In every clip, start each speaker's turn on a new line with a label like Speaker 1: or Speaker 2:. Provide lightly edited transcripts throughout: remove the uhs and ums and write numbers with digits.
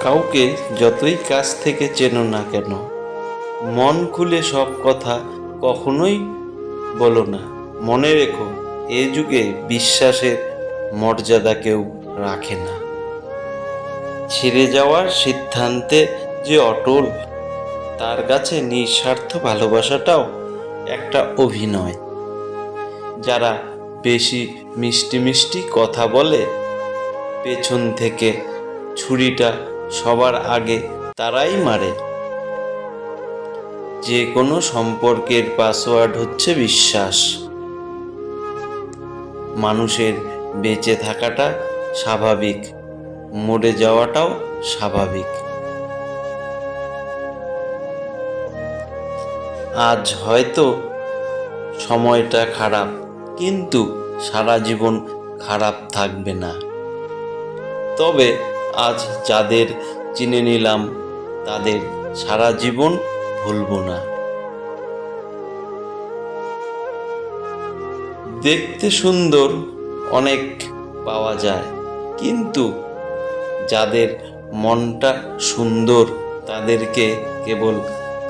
Speaker 1: কাউকে যতই কাছ থেকে চেনো না কেন, মন খুলে সব কথা কখনোই বলো না। মনে রেখো, এ যুগে বিশ্বাসের মর্যাদা কেউ রাখে না। ছেড়ে যাওয়ার সিদ্ধান্তে যে অটল, তার কাছে নিঃস্বার্থ ভালোবাসাটাও একটা অভিনয়। যারা বেশি মিষ্টি মিষ্টি কথা বলে, পেছন থেকে ছুরিটা সবার আগে তারাই মারে। যে কোনো সম্পর্কের পাসওয়ার্ড হচ্ছে বিশ্বাস। মানুষের বেঁচে থাকাটা স্বাভাবিক, মরে যাওয়াটাও স্বাভাবিক। আজ হয়তো সময়টা খারাপ, কিন্তু সারা জীবন খারাপ থাকবে না। তবে আজ যাদের চিনে নিলাম, তাদের সারা জীবন ভুলবো না। দেখতে সুন্দর অনেক পাওয়া যায়, কিন্তু যাদের মনটা সুন্দর, তাদেরকে কেবল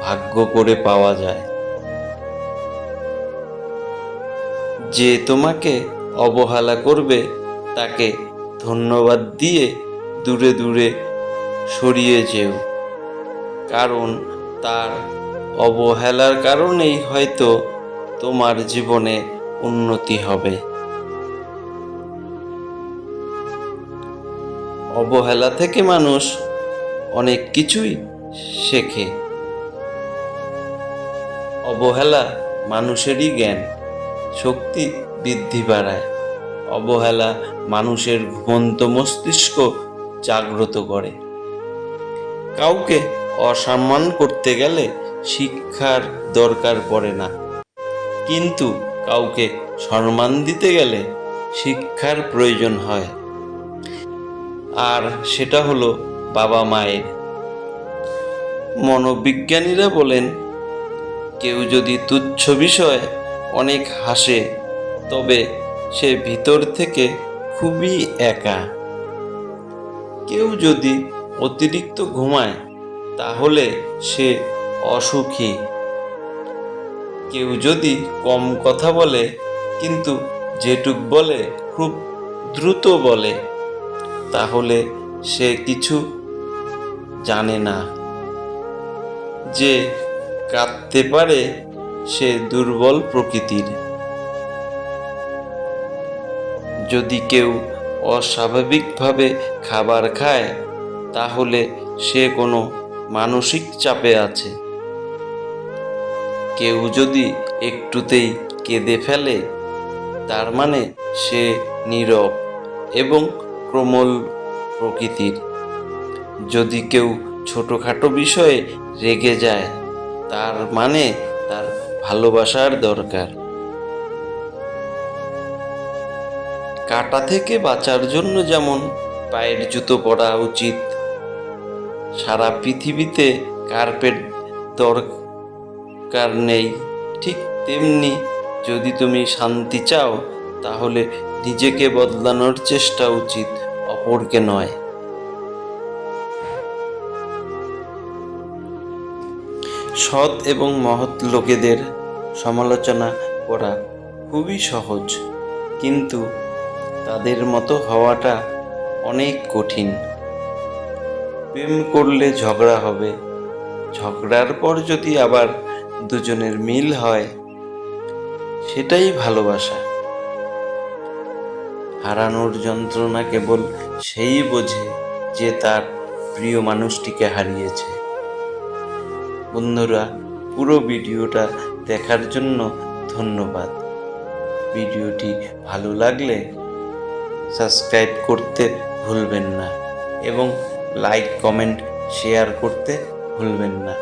Speaker 1: ভাগ্য করে পাওয়া যায়। যে তোমাকে অবহেলা করবে, তাকে ধন্যবাদ দিয়ে দূরে দূরে সরিয়ে যেও, কারণ তার অবহেলার কারণেই হয়তো তোমার জীবনে উন্নতি হবে। অবহেলা থেকে মানুষ অনেক কিছুই শেখে। অবহেলা মানুষেরই জ্ঞান শক্তি বৃদ্ধি বাড়ায়। অবহেলা মানুষের ঘুমন্ত মস্তিষ্ক জাগ্রত করে। কাউকে অসম্মান করতে গেলে শিক্ষার দরকার পড়ে না, কিন্তু কাউকে সম্মান দিতে গেলে শিক্ষার প্রয়োজন হয়, আর সেটা হলো বাবা মায়ের। মনোবিজ্ঞানীরা বলেন, কেউ যদি তুচ্ছ বিষয়ে অনেক হাসে, তবে সে ভিতর থেকে খুবই একা। কেউ যদি অতিরিক্ত ঘুমায়, তাহলে সে অসুখী। কেউ যদি কম কথা বলে, কিন্তু যেটুক বলে খুব দ্রুত বলে, তাহলে সে কিছু জানে না। যে কাঁদতে পারে, সে দুর্বল প্রকৃতির। যদি কেউ অস্বাভাবিকভাবে খাবার খায়, তাহলে সে কোনো মানসিক চাপে আছে। কেউ যদি একটুতেই কেঁদে ফেলে, তার মানে সে নীরব এবং কোমল প্রকৃতির। যদি কেউ ছোটোখাটো বিষয়ে রেগে যায়, তার মানে তার ভালোবাসার দরকার। কাঁটা থেকে বাঁচার জন্য যেমন পায়ের জুতো পরা উচিত, সারা পৃথিবীতে কার্পেট দরকার নেই, ঠিক তেমনি যদি তুমি শান্তি চাও, তাহলে নিজেকে বদলানোর চেষ্টা উচিত, অপরকে নয়। সৎ এবং মহৎ লোকেদের সমালোচনা করা খুবই সহজ, কিন্তু তাদের মতো হওয়াটা অনেক কঠিন। প্রেম করলে ঝগড়া হবে, ঝগড়ার পর যদি আবার দুজনের মিল হয়, সেটাই ভালোবাসা। হারানোর যন্ত্রণা কেবল সেই বোঝে যে তার প্রিয় মানুষটিকে হারিয়েছে। বন্ধুরা, পুরো ভিডিওটা দেখার জন্য ধন্যবাদ। ভিডিওটি ভালো লাগলে সাবস্ক্রাইব করতে ভুলবেন না এবং লাইক, কমেন্ট, শেয়ার করতে ভুলবেন না।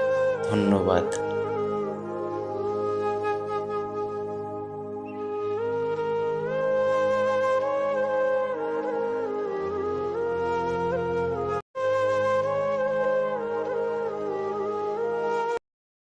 Speaker 1: ধন্যবাদ।